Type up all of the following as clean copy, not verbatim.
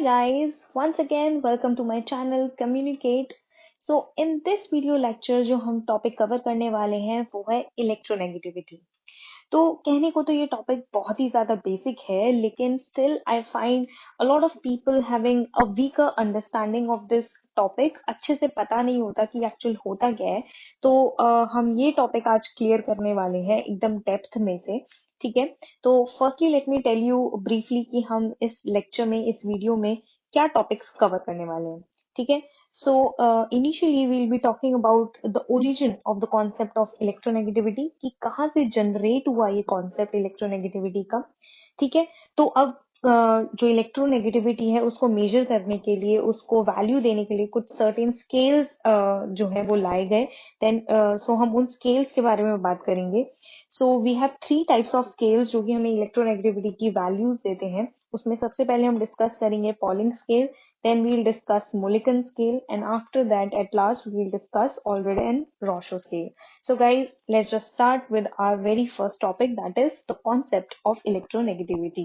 guys, once again welcome to my channel Communicate. So in this video lecture जो हम topic cover करने वाले हैं वो है इलेक्ट्रोनेगेटिविटी। तो कहने को तो ये टॉपिक बहुत ही ज्यादा बेसिक है, लेकिन still I find a lot of people having a weaker understanding of this topic. अच्छे से पता नहीं होता कि एक्चुअल होता क्या है। तो हम ये टॉपिक आज क्लियर करने वाले हैं एकदम डेप्थ में से। ठीक है, तो firstly let me tell you briefly कि हम इस लेक्चर में, इस वीडियो में क्या टॉपिक्स कवर करने वाले हैं। ठीक है, so initially we'll be talking about the origin of the concept of electronegativity कि कहाँ से जनरेट हुआ ये कॉन्सेप्ट इलेक्ट्रोनेगेटिविटी का। ठीक है, तो अब जो इलेक्ट्रोनेगेटिविटी है उसको मेजर करने के लिए, उसको वैल्यू देने के लिए कुछ सर्टेन स्केल्स जो है वो लाए गए। देन सो हम उन स्केल्स के बारे में बात करेंगे। So we have 3 types of scales जो कि हमें इलेक्ट्रोनेगेटिविटी की वैल्यूज देते हैं। उसमें सबसे पहले हम डिस्कस करेंगे polling scale, then we'll discuss Mulliken scale, and after that at last we'll discuss Alred and Rorschach scale. So guys, let's just start with our very first topic, that is the concept of electronegativity.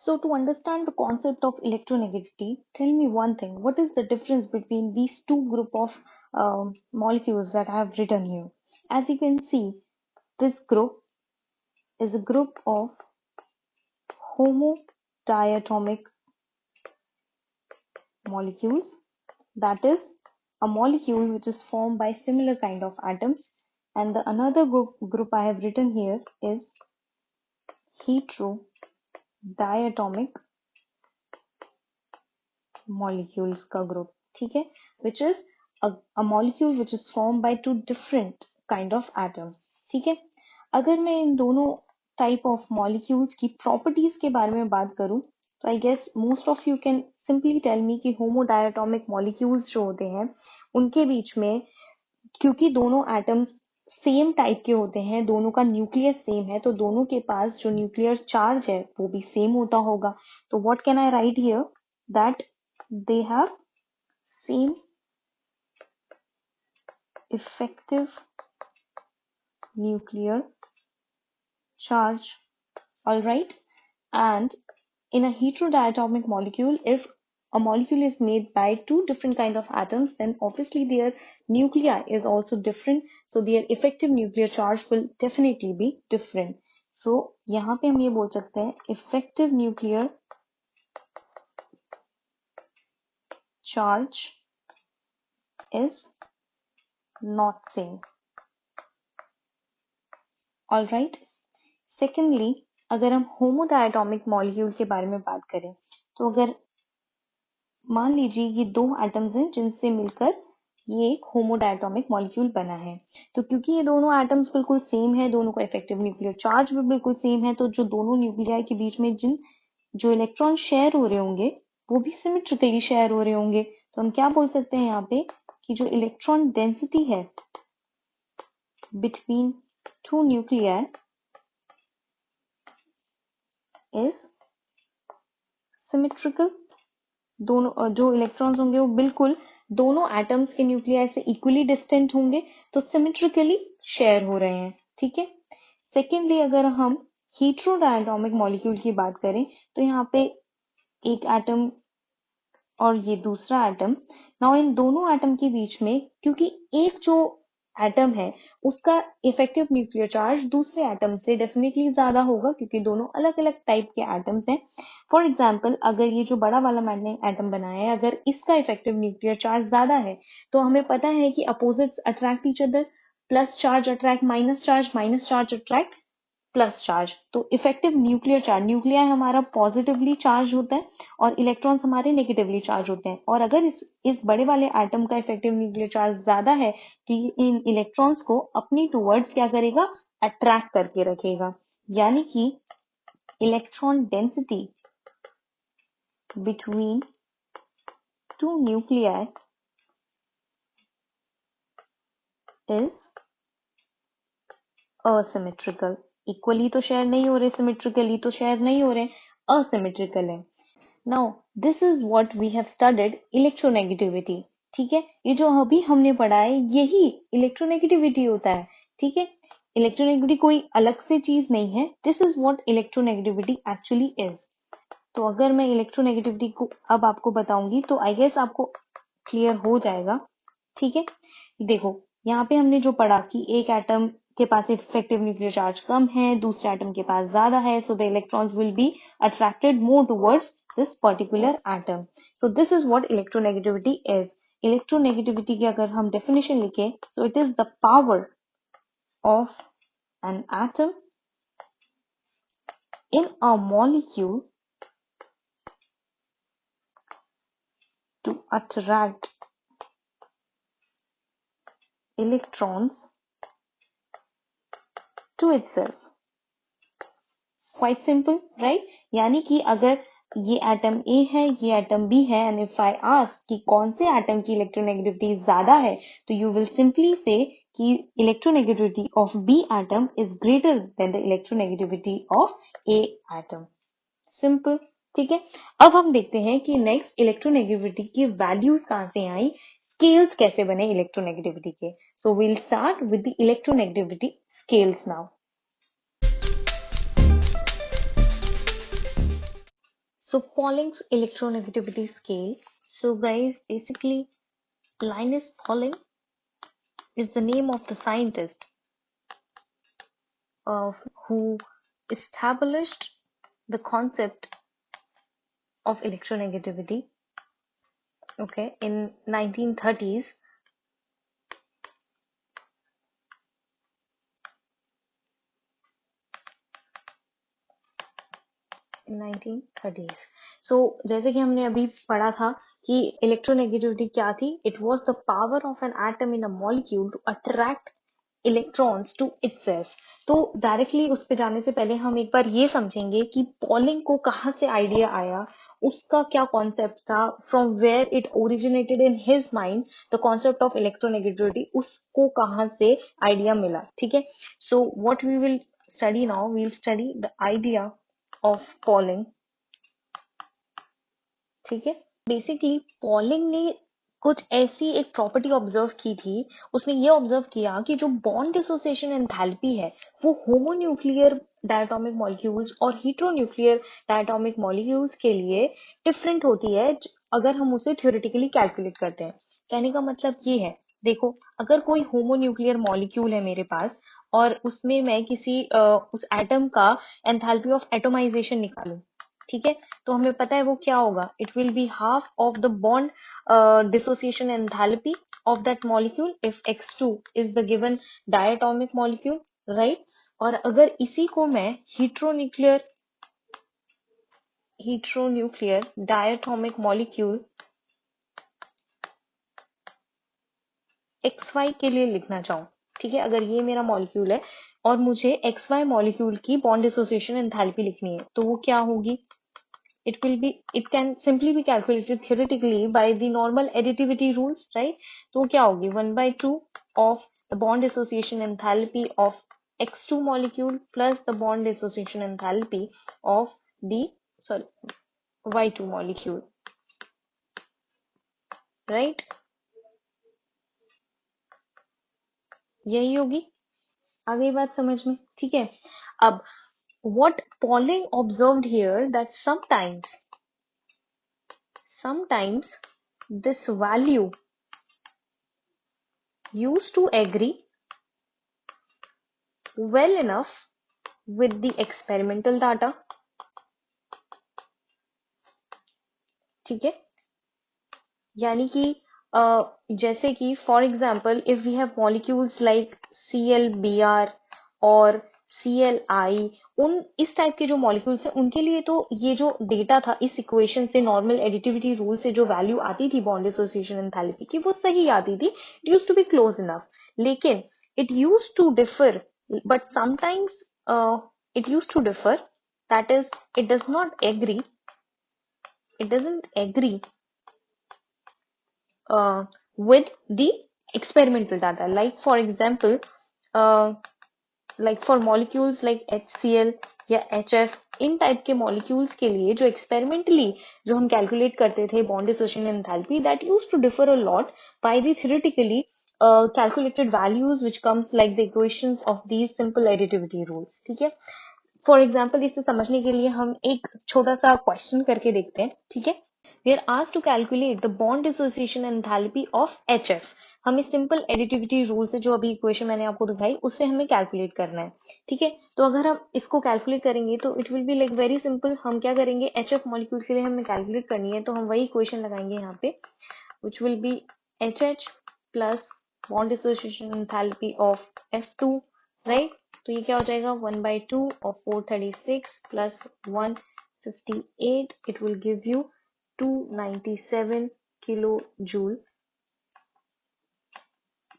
So to understand the concept of electronegativity, tell me one thing, what is the difference between these two group of molecules that I have written here? As you can see, this group is a group of homodiatomic molecules, that is a molecule which is formed by similar kind of atoms, and the another group I have written here is heterodiatomic molecules का group. ठीक है, which is a molecule which is formed by two different kind of atoms. ठीक है, अगर मैं इन दोनों type of molecules की properties के बारे में बात करूं तो I guess most of you can simply tell me कि homodiatomic molecules जो होते हैं उनके बीच में, क्योंकि दोनों एटम्स सेम टाइप के होते हैं, दोनों का न्यूक्लियस सेम है, तो दोनों के पास जो न्यूक्लियर चार्ज है वो भी सेम होता होगा। तो what can I right here, that they have same effective nuclear charge. All right, and in a heterodiatomic molecule, if a molecule is made by two different kind of atoms, then obviously their nuclei is also different, so their effective nuclear charge will definitely be different. So यहाँ पे हम ये बोल सकते हैं effective nuclear charge is not same. All right. Secondly, अगर हम homodiatomic molecule के बारे में बात करें तो अगर मान लीजिए ये दो एटम्स हैं जिनसे मिलकर ये एक होमोडायटोमिक मॉलिक्यूल बना है, तो क्योंकि ये दोनों एटम्स बिल्कुल सेम है, दोनों का इफेक्टिव न्यूक्लियर चार्ज भी बिल्कुल सेम है, तो जो दोनों न्यूक्लियाई के बीच में जो इलेक्ट्रॉन शेयर हो रहे होंगे वो भी सिमेट्रिकली शेयर हो रहे होंगे। तो हम क्या बोल सकते हैं यहाँ पे कि जो इलेक्ट्रॉन डेंसिटी है between two nuclei is symmetrical. दोनों जो इलेक्ट्रॉन्स होंगे वो बिल्कुल दोनों एटम्स के न्यूक्लियाई से इक्वली डिस्टेंट होंगे, तो सिमेट्रिकली शेयर हो रहे हैं। ठीक है, सेकेंडली अगर हम हेटेरोडायटोमिक मॉलिक्यूल की बात करें तो यहाँ पे एक एटम और ये दूसरा एटम, नाउ इन दोनों एटम के बीच में, क्योंकि एक जो एटम है उसका इफेक्टिव न्यूक्लियर चार्ज दूसरे एटम से डेफिनेटली ज्यादा होगा, क्योंकि दोनों अलग अलग टाइप के एटम्स हैं। फॉर एग्जाम्पल, अगर ये जो बड़ा वाला मैंने एटम बनाया है, अगर इसका इफेक्टिव न्यूक्लियर चार्ज ज्यादा है तो हमें पता है कि opposites attract each other, plus charge attract minus charge attract plus charge. तो इफेक्टिव न्यूक्लियर चार्ज, न्यूक्लियाई हमारा पॉजिटिवली चार्ज होता है और इलेक्ट्रॉन्स हमारे नेगेटिवली चार्ज होते हैं, और अगर इस बड़े वाले एटम का इफेक्टिव न्यूक्लियर चार्ज ज्यादा है तो इन इलेक्ट्रॉन्स को अपनी टूवर्ड्स क्या करेगा, अट्रैक्ट करके रखेगा। यानी कि electron density between two nuclei is asymmetrical. Equally तो शेयर नहीं हो रहे, सिमेट्रिकली तो शेयर नहीं हो रहे, असिमेट्रिकल है। Now this is what we have studied electronegativity. ठीक है, ये जो अभी हमने पढ़ा है यही इलेक्ट्रोनेगेटिविटी होता है। ठीक है, इलेक्ट्रोनेगेटिविटी कोई अलग से चीज नहीं है, this is what electronegativity actually is. तो अगर मैं इलेक्ट्रोनेगेटिविटी को अब आपको बताऊंगी तो आई गेस आपको क्लियर हो जाएगा। ठीक है, देखो यहाँ पे हमने जो पढ़ा कि एक एटम के पास इफेक्टिव न्यूक्लियर चार्ज कम है, दूसरे एटम के पास ज्यादा है, so the electrons will be attracted more towards this particular atom. So this is what electronegativity is. Electronegativity की अगर हम डेफिनेशन लिखें, so it is the power of an atom in a molecule to attract electrons to itself. Quite simple, right? यानी कि अगर ये atom A है, ये एटम B है, and if I ask कि कौन से एटम की इलेक्ट्रोनेगेटिविटी ज्यादा है, तो you will simply say कि electronegativity of B atom is greater than the electronegativity of A atom. Simple, ठीक है। अब हम देखते हैं कि नेक्स्ट इलेक्ट्रोनेगेटिविटी की वैल्यूज कहां से आई, स्केल्स कैसे बने इलेक्ट्रोनेगेटिविटी के। So we'll start with the electronegativity scales now. So Pauling's electronegativity scale. So guys, basically Linus Pauling is the name of the scientist who established the concept of electronegativity, okay, in 1930s. in 1930s. So जैसे कि हमने अभी पढ़ा था कि electronegativity क्या थी, it was the power of an atom in a molecule to attract electrons to itself. तो डायरेक्टली उस पे जाने से पहले हम एक बार ये समझेंगे कि पॉलिंग को कहाँ से आइडिया आया, उसका क्या कॉन्सेप्ट था, from where it originated in his mind the concept of electronegativity, उसको कहाँ से आइडिया मिला। ठीक है, so what we will study now, we will study the idea of Pauling. ठीक है, बेसिकली पॉलिंग ने कुछ ऐसी एक प्रॉपर्टी ऑब्जर्व की थी। उसने ये ऑब्जर्व किया कि जो बॉन्ड डिसोसिएशन एंथैल्पी है वो होमोन्यूक्लियर डायटोमिक मॉलिक्यूल्स और हेटेरोन्यूक्लियर डायटोमिक मॉलिक्यूल्स के लिए डिफरेंट होती है अगर हम उसे थ्योरेटिकली कैलकुलेट करते हैं। कहने का मतलब ये है, देखो अगर कोई होमोन्यूक्लियर मॉलिक्यूल है मेरे पास और उसमें मैं किसी उस एटम का एंथैल्पी ऑफ एटोमाइजेशन निकालूं, ठीक है, तो हमें पता है वो क्या होगा, it will be half of the bond dissociation enthalpy of that molecule if x2 is the given diatomic molecule, right. और अगर इसी को मैं heteronuclear diatomic molecule XY के लिए लिखना चाहूं, ठीक है, अगर ये मेरा मॉलिक्यूल है और मुझे XY मॉलिक्यूल की बॉन्ड डिसोसिएशन एंथैल्पी लिखनी है, तो वो क्या होगी, it can simply be calculated theoretically by the normal additivity rules, right? तो क्या होगी 1/2 of the bond dissociation enthalpy of X2 molecule plus the bond dissociation enthalpy of the Y2 molecule, right? यही होगी, आ गई बात समझ में, ठीक है। अब what Pauling observed here that sometimes this value used to agree well enough with the experimental data, ठीक है, यानी कि जैसे कि for example if we have molecules like ClBr और Cli, उन इस टाइप के जो मॉलिक्यूल्स हैं उनके लिए तो ये जो डेटा था इस इक्वेशन से, नॉर्मल एडिटिविटी रूल से जो वैल्यू आती थी बॉन्ड डिसोसिएशन एंथैल्पी की, वो सही आती थी, it used to be close enough. लेकिन it used to differ, but sometimes it used to differ, that is it does not agree, it doesn't agree with the experimental data. Like for example, like for molecules like HCl या HF, इन type के molecules के लिए जो experimentally जो हम calculate करते थे bond dissociation enthalpy, that used to differ a lot by the theoretically calculated values which comes like the equations of these simple additivity rules, ठीक है। फॉर एग्जाम्पल इसे समझने के लिए हम एक छोटा सा क्वेश्चन करके देखते हैं, ठीक है। We are asked to calculate the bond dissociation enthalpy of HF। हमें सिंपल एडिटिविटी रूल से, जो अभी इक्वेशन मैंने आपको दिखाई, उससे हमें कैलकुलेट करना है, ठीक है। तो अगर हम इसको कैलकुलेट करेंगे तो it will be like very simple. हम क्या करेंगे, HF मॉलिक्यूल के लिए हमें कैलकुलेट करनी है, तो हम वही इक्वेशन लगाएंगे यहाँ पे, which will be HH plus bond dissociation enthalpy of F2, right? तो ये क्या हो जाएगा, 1/2 of 436 plus 158, it will give you 297 kilojoule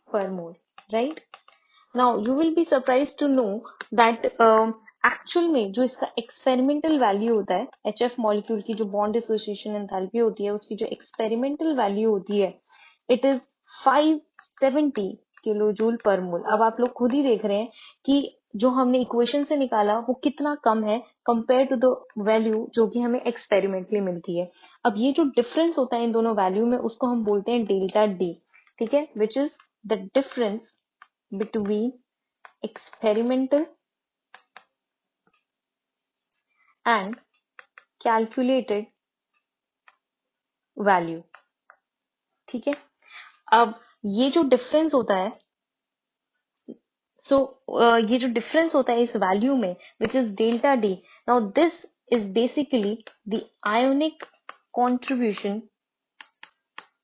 per mole, right? Now you will be surprised to know that actual में जो इसका एक्सपेरिमेंटल वैल्यू होता है, HF मॉलिक्यूल की जो बॉन्ड डिसोसिएशन एंथैल्पी होती है, उसकी जो एक्सपेरिमेंटल वैल्यू होती है, इट इज 570 किलोजूल पर मोल। अब आप लोग खुद ही देख रहे हैं कि जो हमने इक्वेशन से निकाला वो कितना कम है कंपेयर टू द वैल्यू जो कि हमें एक्सपेरिमेंटली मिलती है। अब ये जो डिफरेंस होता है इन दोनों वैल्यू में, उसको हम बोलते हैं डेल्टा डी, ठीक है, which is the difference between experimental and calculated value, ठीक है। अब ये जो डिफरेंस होता है, ये जो डिफरेंस होता है इस वैल्यू में, which is delta D, now this is basically the ionic contribution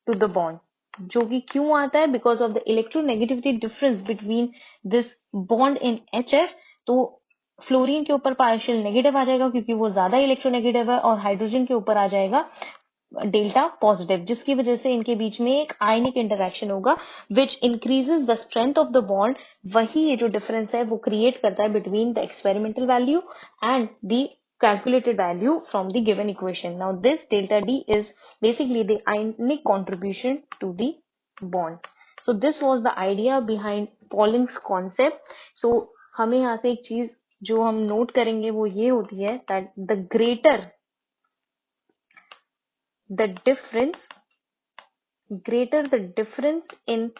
to the bond, जो कि क्यों आता है, because of the electronegativity difference between this bond in HF। तो फ्लोरीन के ऊपर पार्शियल नेगेटिव आ जाएगा क्योंकि वो ज्यादा इलेक्ट्रोनेगेटिव है, और हाइड्रोजन के ऊपर आ जाएगा डेल्टा पॉजिटिव, जिसकी वजह से इनके बीच में एक आयनिक इंटरेक्शन होगा which increases the strength of the bond. वही ये जो डिफरेंस है वो क्रिएट करता है between the experimental value and the calculated value from the given equation. Now this delta D is basically the ionic contribution to the bond. So this was the idea behind Pauling's concept. So हमें यहाँ से एक चीज जो हम note करेंगे वो ये होती है that the greater the difference in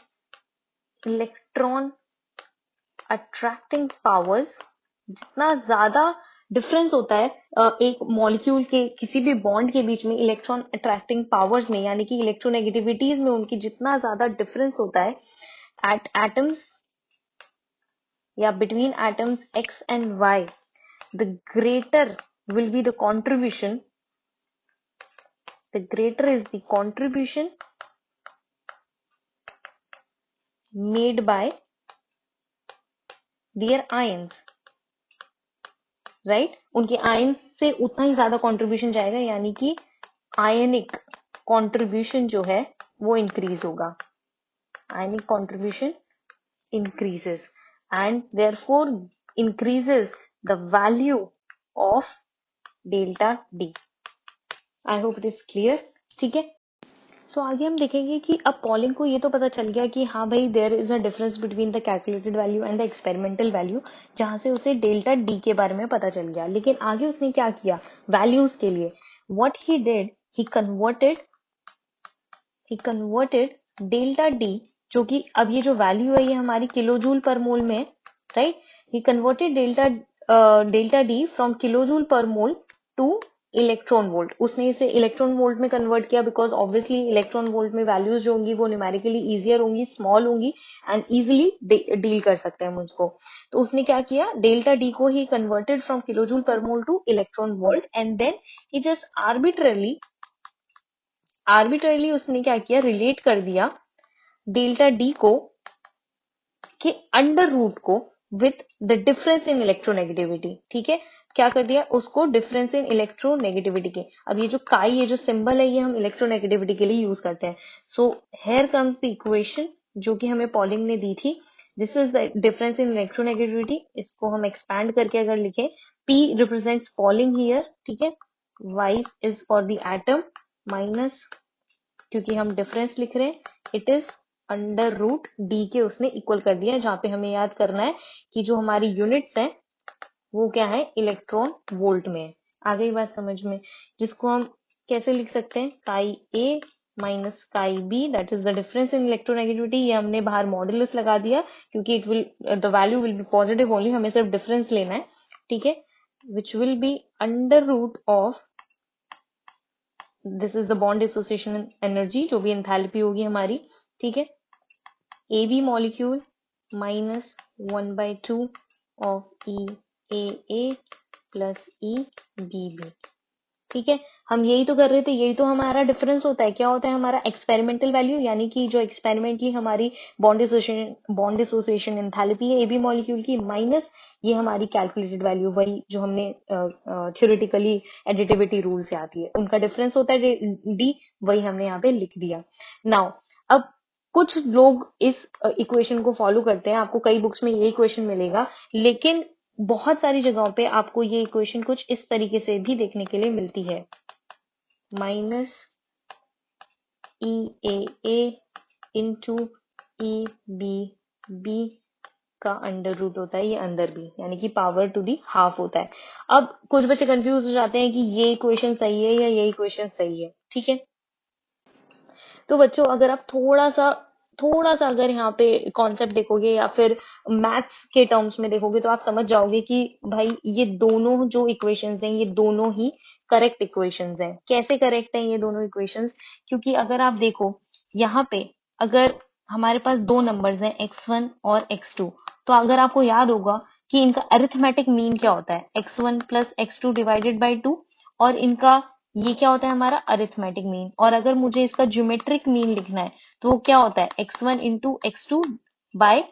electron attracting powers, जितना ज्यादा डिफरेंस होता है एक मॉलिक्यूल के किसी भी बॉन्ड के बीच में इलेक्ट्रॉन अट्रैक्टिंग पावर्स में, यानी कि इलेक्ट्रोनेगेटिविटीज में उनकी जितना ज्यादा डिफरेंस होता है एट एटम्स या between atoms X and Y, the greater will be the contribution, the greater is the contribution made by there ions, right. उनके आयन से उतना ही ज्यादा कंट्रीब्यूशन जाएगा, यानी कि आयनिक कंट्रीब्यूशन जो है वो इंक्रीज होगा, आयनिक contribution increases and therefore increases the value of delta D. I hope it is clear, ठीक है। सो आगे हम देखेंगे कि अब पॉलिंग को ये तो पता चल गया कि हाँ भाई there is a difference between the calculated value and the experimental value, जहां से उसे डेल्टा डी के बारे में पता चल गया। लेकिन आगे उसने क्या किया वैल्यूज के लिए, what he did, he converted delta D, जो कि अब ये जो वैल्यू है ये हमारी किलोजूल पर मोल में, right. He converted delta D from kilojoule per mole to electron volt. उसने इसे इलेक्ट्रॉन वोल्ट में कन्वर्ट किया बिकॉज ऑब्वियसली इलेक्ट्रॉन वोल्ट में वैल्यूज जो होंगी वो न्यूमेरिकली इजियर होंगी, स्मॉल होंगी एंड इजिली डील कर सकते हैं हम उसको। तो उसने क्या किया, डेल्टा डी को ही converted from kilojoule per mole to electron volt, and then he just arbitrarily उसने क्या किया, रिलेट कर दिया डेल्टा डी को के अंडर रूट को with the difference in electronegativity, ठीक है। क्या कर दिया उसको, डिफरेंस इन इलेक्ट्रोनेगेटिविटी के। अब ये जो काई, ये जो सिंबल है, ये हम इलेक्ट्रोनेगेटिविटी के लिए यूज करते हैं। So here comes the equation जो कि हमें पॉलिंग ने दी थी, this is the difference in electronegativity. इसको हम एक्सपैंड करके अगर लिखें, P रिप्रेजेंट्स पॉलिंग हियर, ठीक है, Y is for the atom, minus क्योंकि हम डिफरेंस लिख रहे हैं, it is under root D के उसने इक्वल कर दिया, जहां पे हमें याद करना है कि जो हमारी यूनिट्स हैं वो क्या है, इलेक्ट्रॉन वोल्ट में है। आ गई बात समझ में, जिसको हम कैसे लिख सकते हैं, chi A minus chi B, that is the difference in electronegativity. ये हमने बाहर मॉडुलस लगा दिया क्योंकि the value will be positive only, हमें सिर्फ डिफरेंस लेना है, ठीक है। which will be under root of, this is the bond dissociation energy, जो भी एंथैल्पी होगी हमारी, ठीक है, A B molecule minus 1/2 of E A plus E B B. ठीक है, हम यही तो कर रहे थे, यही तो हमारा डिफरेंस होता है। क्या होता है हमारा एक्सपेरिमेंटल वैल्यू, यानी कि जो एक्सपेरिमेंटली हमारी बॉन्ड डिसोसिएशन एंथैल्पी है एबी मॉलिक्यूल की, माइनस ये हमारी कैलकुलेटेड वैल्यू, वही जो हमने थ्योरेटिकली एडिटिविटी रूल से आती है, उनका डिफरेंस होता है डी, वही हमने यहाँ पे लिख दिया। नाउ अब कुछ लोग इस इक्वेशन को फॉलो करते हैं, आपको कई बुक्स में ये इक्वेशन मिलेगा, लेकिन बहुत सारी जगहों पे आपको ये इक्वेशन कुछ इस तरीके से भी देखने के लिए मिलती है, माइनस ई ए इंटू ई बी बी का अंडर रूट होता है, ये अंदर भी, यानी कि पावर टू दी हाफ होता है। अब कुछ बच्चे कंफ्यूज हो जाते हैं कि ये इक्वेशन सही है या ये इक्वेशन सही है, ठीक है। तो बच्चों अगर आप थोड़ा सा अगर यहाँ पे कॉन्सेप्ट देखोगे या फिर मैथ्स के टर्म्स में देखोगे, तो आप समझ जाओगे कि भाई ये दोनों जो इक्वेशंस हैं ये दोनों ही करेक्ट इक्वेशंस हैं। कैसे करेक्ट हैं ये दोनों इक्वेशंस? क्योंकि अगर आप देखो यहाँ पे, अगर हमारे पास दो नंबर्स हैं x1 और x2, तो अगर आपको याद होगा कि इनका अरिथमेटिक मीन क्या होता है, x1 plus x2 divided by 2, और इनका ये क्या होता है हमारा अरिथमेटिक मीन। और अगर मुझे इसका ज्योमेट्रिक मीन लिखना है तो वो क्या होता है, x1 into x2 bye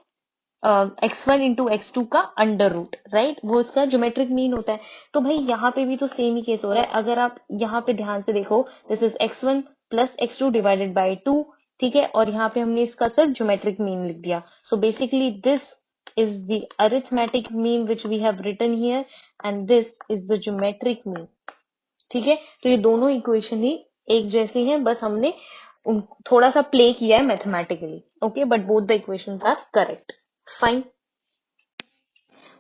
x1 into x2 का अंडर रूट, राइट, वो इसका ज्योमेट्रिक मीन होता है। तो भाई यहाँ पे भी तो सेम ही केस हो रहा है। अगर आप यहाँ पे ध्यान से देखो, this is x1 plus x2 divided by 2, ठीक है, और यहाँ पे हमने इसका सिर्फ ज्योमेट्रिक मीन लिख दिया। So basically this is the arithmetic mean which we have written here and this is the geometric mean, ठीक है। तो ये दोनों इक्वेशन ही एक जैसी हैं, बस हमने थोड़ा सा प्ले किया है mathematically, okay, but both the equations are correct, fine.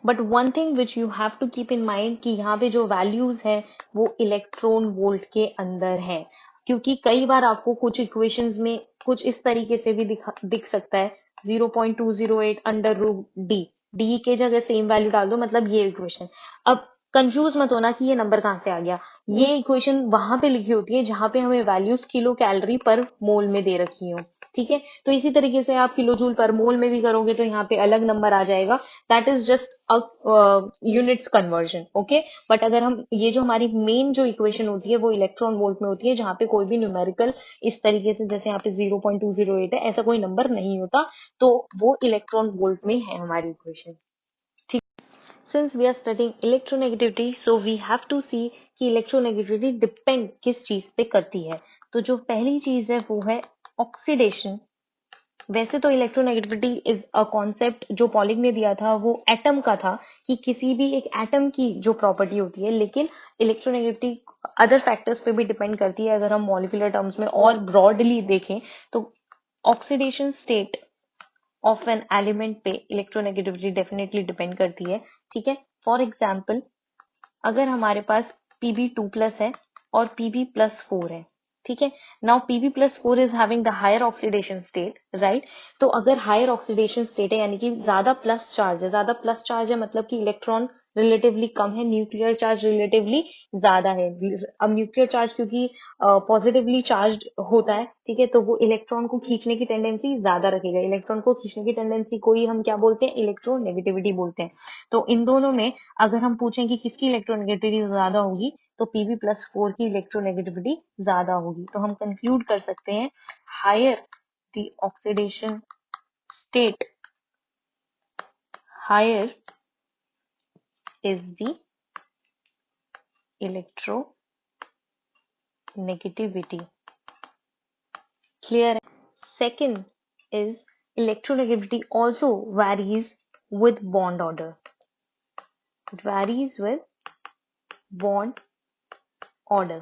But one thing which you have to keep in mind कि यहाँ पे जो वैल्यूज है वो इलेक्ट्रॉन वोल्ट के अंदर है, क्योंकि कई बार आपको कुछ इक्वेशंस में कुछ इस तरीके से भी दिख सकता है, 0.208 अंडर रूट डी, डी के जगह सेम वैल्यू डाल दो, मतलब ये इक्वेशन। अब कंफ्यूज मत होना कि ये नंबर कहाँ से आ गया, ये इक्वेशन वहां पे लिखी होती है जहां पे हमें वैल्यूज किलो कैलोरी पर मोल में दे रखी हो, ठीक है। तो इसी तरीके से आप किलो जूल पर मोल में भी करोगे तो यहाँ पे अलग नंबर आ जाएगा, that is just units conversion, okay. But अगर हम ये जो हमारी मेन जो इक्वेशन होती है वो इलेक्ट्रॉन वोल्ट में होती है, जहाँ पे कोई भी न्यूमेरिकल इस तरीके से, जैसे यहाँ पे 0.208 है, ऐसा कोई नंबर नहीं होता, तो वो इलेक्ट्रॉन वोल्ट में है हमारी equation. Since we are studying electronegativity, so we have to see कि इलेक्ट्रोनेगेटिविटी डिपेंड किस चीज पे करती है। तो जो पहली चीज है वो है ऑक्सीडेशन। वैसे तो इलेक्ट्रोनेगेटिविटी इज अ कॉन्सेप्ट जो पॉलिंग ने दिया था वो एटम का था, कि किसी भी एक एटम की जो प्रॉपर्टी होती है, लेकिन इलेक्ट्रोनेगेटिविटी अदर फैक्टर्स पे भी डिपेंड करती है। अगर हम मॉलिक्यूलर टर्म्स में और ब्रॉडली देखें तो oxidation state of an element पे इलेक्ट्रोनेगेटिविटी डेफिनेटली डिपेंड करती है, ठीक है। फॉर एग्जाम्पल अगर हमारे पास Pb2+ है और Pb+4 है, ठीक है। Now Pb+4 is having the higher oxidation state, right. तो अगर हायर ऑक्सीडेशन स्टेट है यानी कि ज्यादा प्लस चार्ज है, ज्यादा प्लस चार्ज है मतलब कि इलेक्ट्रॉन रिलेटिवली कम है, न्यूक्लियर चार्ज रिलेटिवली ज्यादा है। अब न्यूक्लियर चार्ज क्योंकि पॉजिटिवली चार्ज होता है, ठीक है, तो वो इलेक्ट्रॉन को खींचने की टेंडेंसी ज्यादा रखेगा। इलेक्ट्रॉन को खींचने की टेंडेंसी को ही हम क्या बोलते हैं, इलेक्ट्रोनेगेटिविटी बोलते हैं। तो इन दोनों में अगर हम पूछें कि किसकी इलेक्ट्रोनेगेटिविटी ज्यादा होगी, तो Pb+4 की इलेक्ट्रोनेगेटिविटी ज्यादा होगी। तो हम कंक्लूड कर सकते हैं higher the oxidation state, higher is the electronegativity. Clear है? Second is electronegativity also varies with bond order. It varies with bond order.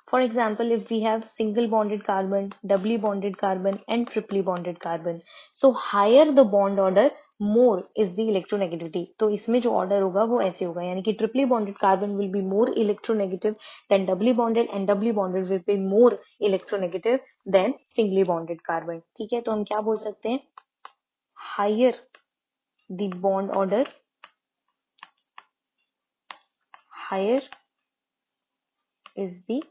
For example, if we have single bonded carbon, doubly bonded carbon and triply bonded carbon, so higher the bond order, more is the electronegativity. तो इसमें जो order होगा वो ऐसे होगा, यानी कि triply bonded carbon will be more electronegative than doubly bonded and doubly bonded will be more electronegative than singly bonded carbon, ठीक है। तो हम क्या बोल सकते हैं, higher the bond order, higher is the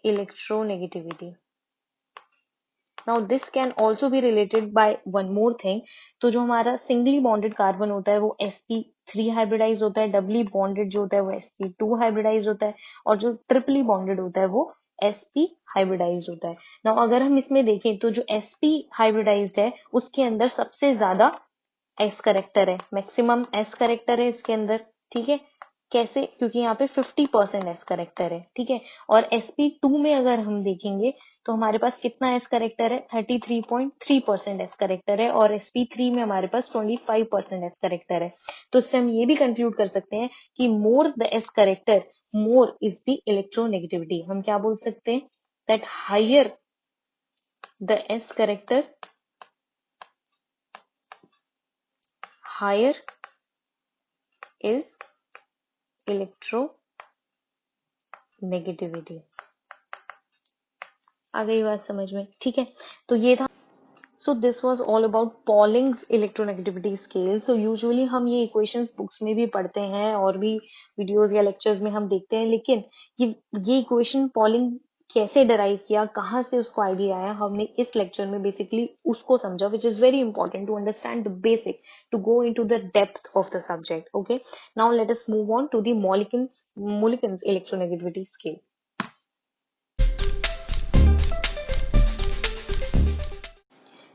electronegativity. Now this can also be related by one more thing. तो जो हमारा सिंगली बॉन्डेड कार्बन होता है वो sp3 हाइब्रिडाइज होता है, डबली बॉन्डेड जो होता है वो sp2 हाइब्रिडाइज होता है, और जो ट्रिपली बॉन्डेड होता है वो sp हाइब्रिडाइज होता है. नाउ अगर हम इसमें देखें तो जो sp हाइब्रिडाइज्ड है उसके अंदर सबसे ज्यादा एस करेक्टर है, मैक्सिमम एस करेक्टर है इसके अंदर. ठीक है, कैसे? क्योंकि यहाँ पे 50% एस करेक्टर है. ठीक है, और sp2 में अगर हम देखेंगे तो हमारे पास कितना एस करेक्टर है? 33.3% एस करेक्टर है, और sp3 में हमारे पास 25% एस करेक्टर है. तो इससे हम ये भी कंक्लूड कर सकते हैं कि more the s character more is the electronegativity. हम क्या बोल सकते हैं? That higher the s character, higher is electronegativity. आ गई बात समझ में? ठीक है, तो ये था. So this was all about Pauling's electronegativity scale. So usually हम ये इक्वेशंस बुक्स में भी पढ़ते हैं और भी वीडियोस या लेक्चर्स में हम देखते हैं, लेकिन ये इक्वेशन पॉलिंग कैसे डराइव किया, कहाँ से उसको आइडिया आया, हमने इस लेक्चर में बेसिकली उसको समझा, which is very important to understand the basic to go into the depth of the subject. Okay, now let us move on to the Mulliken's electronegativity scale.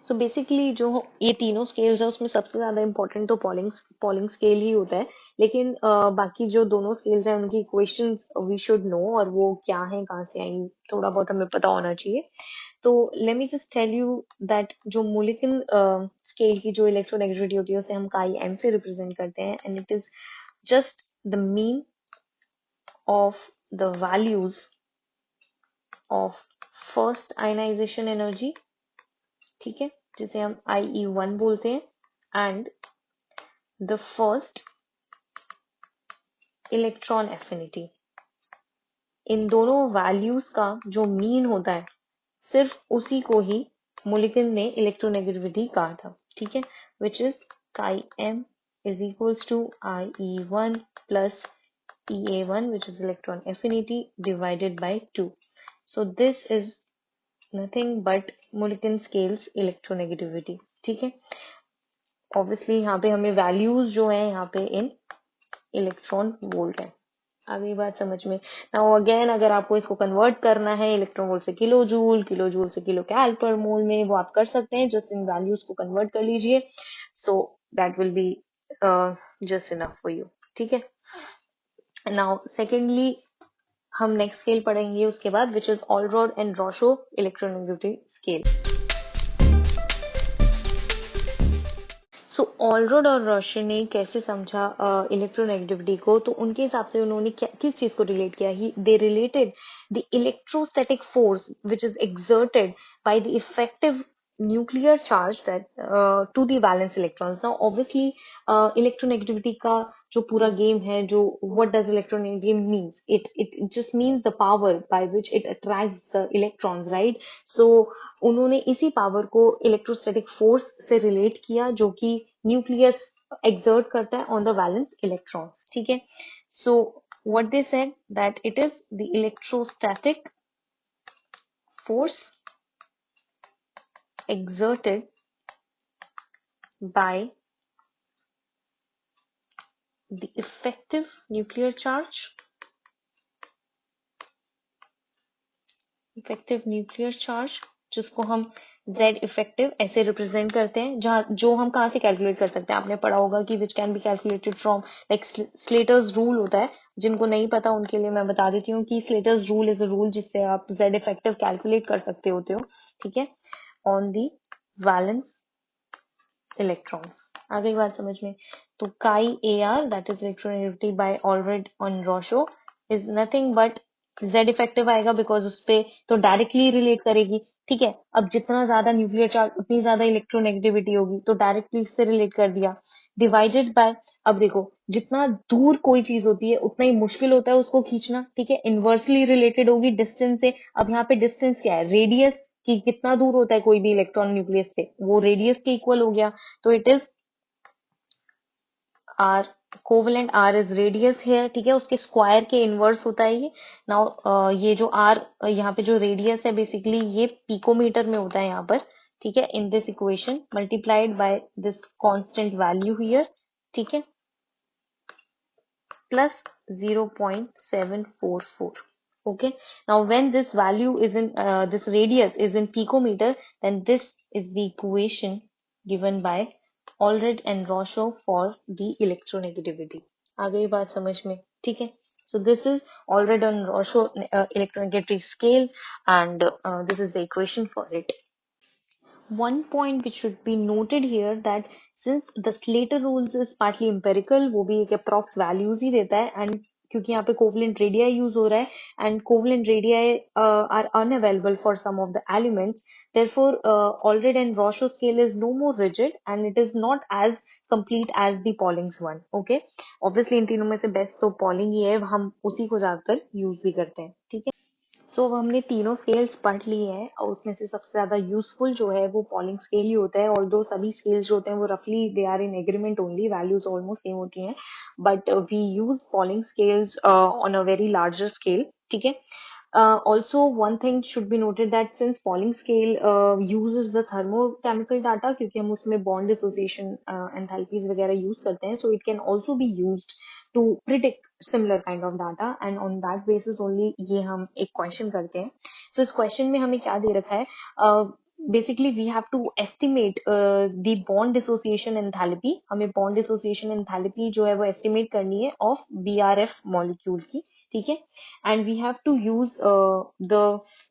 So basically जो ये तीनों scales है उसमें सबसे ज्यादा important तो polling scale ही होता है, लेकिन बाकी जो दोनों स्केल्स हैं उनकी इक्वेशंस वी शुड नो, और वो क्या है, कहाँ से आई, थोड़ा बहुत हमें पता होना चाहिए. तो let me just tell you that जो मोलिकन स्केल की जो इलेक्ट्रोनेगेटिविटी होती है उसे हम काई एम से रिप्रेजेंट करते हैं, and it is just the mean of the values of first ionization energy. ठीक है, जिसे हम IE1 बोलते हैं, and the first electron affinity. इन दोनों वैल्यूज का जो मीन होता है सिर्फ उसी को ही मोलिकन ने इलेक्ट्रोनेगेटिविटी कहा था. ठीक है, which is chi M is equals to IE1 plus EA1 which is electron affinity divided by 2. So this is nothing but Mulliken scales electronegativity. ठीक है, ऑब्वियसली यहाँ पे हमें वैल्यूज जो है यहाँ पे इन इलेक्ट्रॉन वोल्ट है. आ गई बात समझ में? नाउ अगेन अगर आपको इसको कन्वर्ट करना है इलेक्ट्रॉन वोल्ट से किलो जूल से किलो कैल पर मोल में, वो आप कर सकते हैं. जस्ट इन वैल्यूज को कन्वर्ट कर लीजिए, so that will be just enough for you. ठीक है, नाउ सेकेंडली हम नेक्स्ट स्केल पढ़ेंगे उसके बाद, which is Allred and Rochow electronegativity scale. So Allred और रोशन ने कैसे समझा इलेक्ट्रोनेगेटिविटी को, तो उनके हिसाब से उन्होंने किस चीज को रिलेट किया? He they related the electrostatic force which is exerted by the effective nuclear charge that to the valence electrons. Now obviously electronegativity का जो पूरा गेम है, जो what does electronegativity means? It just means the power by which it attracts the electrons, right? So उन्होंने इसी power को electrostatic force से relate किया जो कि न्यूक्लियस exert करता है on the valence electrons. ठीक है, so what they said that it is the electrostatic force exerted by the effective nuclear charge, जिसको हम Z इफेक्टिव ऐसे रिप्रेजेंट करते हैं, जहाँ जो हम कहाँ से कैलकुलेट कर सकते हैं? आपने पढ़ा होगा कि which can be calculated from like Slater's rule होता है. जिनको नहीं पता उनके लिए मैं बता देती हूँ कि Slater's rule is a rule जिससे आप Z इफेक्टिव कैलकुलेट कर सकते होते हो. ठीक है, ऑन दी वैलेंस इलेक्ट्रॉन्स. आ गई बात समझ में? तो chi AR that is electronegativity by Allred on Rochow is nothing but Z effective आएगा बिकॉज उस पे तो डायरेक्टली रिलेट करेगी. ठीक है, अब जितना ज्यादा न्यूक्लियर चार्ज उतनी ज्यादा इलेक्ट्रोनेगेटिविटी होगी, तो डायरेक्टली इससे रिलेट कर दिया. डिवाइडेड बाय, अब देखो जितना दूर कोई चीज होती है उतना ही मुश्किल होता है उसको खींचना. ठीक है, इनवर्सली रिलेटेड होगी डिस्टेंस से. अब यहाँ पे डिस्टेंस क्या है? रेडियस, कि कितना दूर होता है कोई भी इलेक्ट्रॉन न्यूक्लियस से, वो रेडियस के इक्वल हो गया. तो it is R covalent R is radius है, ठीक है, उसके स्क्वायर के इनवर्स होता है ये। नाउ ये जो आर यहाँ पे जो रेडियस है बेसिकली ये पिकोमीटर में होता है यहाँ पर, ठीक है, in this equation multiplied by this constant value here, ठीक है, plus 0.744. Okay, now when this value is in this radius is in picometer, then this is the equation given by Allred and Roschow for the electronegativity. आ गई बात समझ में, ठीक है? So this is Allred and Roschow electronegativity scale, and this is the equation for it. One point which should be noted here that since the Slater rules is partly empirical, वो भी एक approx values ही देता है, and क्योंकि यहाँ पे covalent radii use हो रहा है and covalent radii are unavailable for some of the elements, therefore Allred and Roschow scale is no more rigid and it is not as complete as the Pauling's one. Okay, obviously इन तीनों में से best तो Pauling ही है, हम उसी को ज्यादातर use भी करते हैं, ठीक है। सो अब हमने तीनों स्केल्स पढ़ लिए हैं और उसमें से सबसे ज्यादा यूजफुल जो है वो पॉलिंग स्केल ही होता है। ऑल्दो सभी स्केल्स जो होते हैं वो रफली they are in agreement only, values almost same होती हैं, but we use Pauling scales on a very larger scale, ठीक है। Also, one thing should be noted that since Pauling scale uses the thermochemical data, क्योंकि हम उसमें bond dissociation enthalpies वगैरह use करते हैं, so it can also be used to predict similar kind of data, and on that basis only ये हम एक question करते हैं। So इस question में हमें क्या दे रखा है? Basically we have to estimate the bond dissociation enthalpy, हमें bond dissociation enthalpy जो है वो estimate करनी है of BRF molecule की, ठीक है, and we have to use the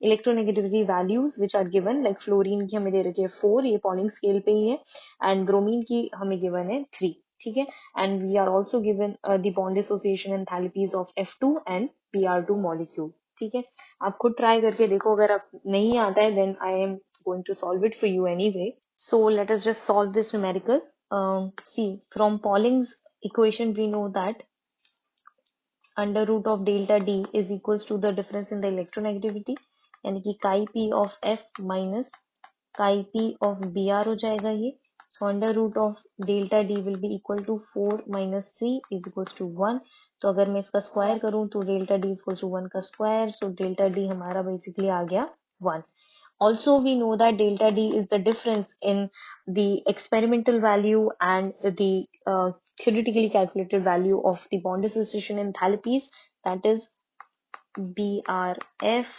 electronegativity values which are given, like fluorine की हमें दे रखी है 4, ये पॉलिंग स्केल पे ही है, and ब्रोमीन की हमें गिवन है 3, ठीक है, and we are also given the bond dissociation enthalpies of F2 and Br2 molecule, ठीक है। आप खुद ट्राई करके देखो, अगर आप नहीं आता है then I am going to solve it for you anyway. So let us just solve this numerical. See, from Pauling's equation we know that under root of delta D is equals to the difference in the electronegativity, यानी कि chi P of F minus chi P of B R हो जाएगा ये। So under root of delta D will be equal to 4 minus 3 is equals to 1। तो अगर मैं इसका square करूं तो delta D is equal to 1 का स्क्वायर, सो डेल्टा डी हमारा बेसिकली आ गया 1। Also, we know that delta D is the difference in the experimental value and the theoretically calculated value of the bond dissociation enthalpies, that is BRF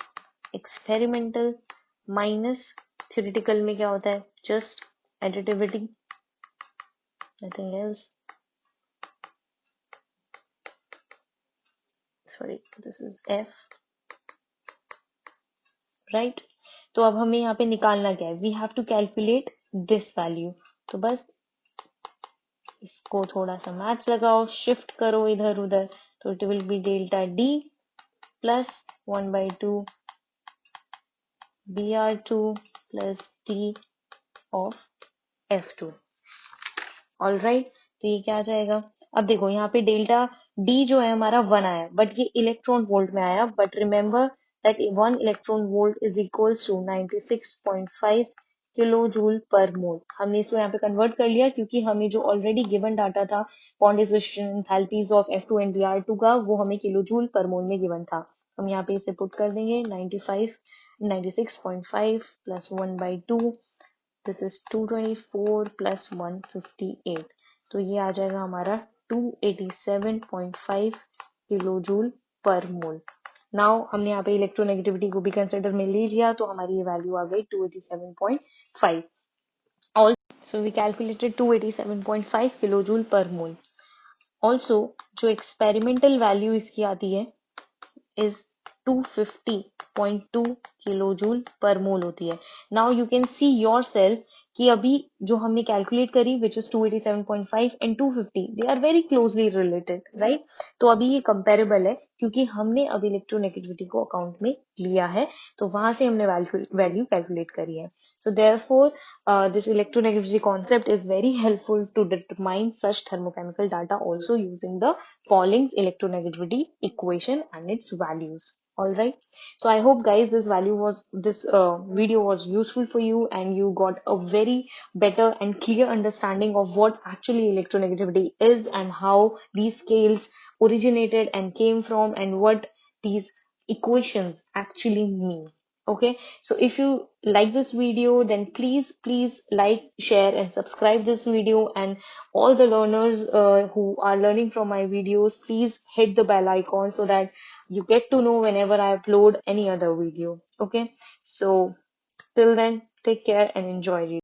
experimental minus theoretical में क्या होता है, just additivity, nothing else. Sorry, this is F, right? तो अब हमें यहाँ पे निकालना क्या है, we have to calculate this value. तो बस इसको थोड़ा सा मैथ्स लगाओ, शिफ्ट करो इधर उधर, तो it will be delta D plus 1/2 Br2 plus T of F2। All right, तो ये क्या आ जाएगा? अब देखो यहाँ पे डेल्टा डी जो है हमारा 1 आया, बट ये इलेक्ट्रॉन वोल्ट में आया, but remember that 1 electron volt is equals to 96.5 kilo joule per mole. हमने इसको यहाँ पे कन्वर्ट कर लिया क्योंकि हमें जो ऑलरेडी गिवन डाटा था bond dissociation enthalpies of F2 and Br2 का, वो हमें किलो जूल पर मोल में गिवन था। हम यहाँ पे इसे पुट कर देंगे 96.5 प्लस 1/2, दिस इज 224 प्लस 158, तो ये आ जाएगा हमारा 287.5 किलो जूल पर मोल। नाउ हमने यहाँ पे इलेक्ट्रोनेगेटिविटी को भी कंसिडर में ले लिया, तो हमारी ये वैल्यू आ गई 287.5। Also we calculated 287.5 kilo joule per mole. Also जो एक्सपेरिमेंटल वैल्यू इसकी आती है is 250.2 kilo joule per mole होती है। Now you can see yourself कि अभी जो हमने कैलकुलेट करी which is 287.5 and 250, they are very closely related, right? तो अभी ये कंपेरेबल है क्योंकि हमने अब इलेक्ट्रोनेगेटिविटी को अकाउंट में लिया है, तो वहां से हमने वैल्यू कैलकुलेट करी है। So therefore this electronegativity concept is very helpful to determine such thermochemical data also using the Pauling's electronegativity equation and its values. All right. So I hope guys this video was useful for you and you got a very better and clear understanding of what actually electronegativity is and how these scales originated and came from and what these equations actually mean. Okay. So if you like this video, then please like, share and subscribe this video, and all the learners who are learning from my videos, please hit the bell icon so that you get to know whenever I upload any other video. Okay, so till then, take care and enjoy.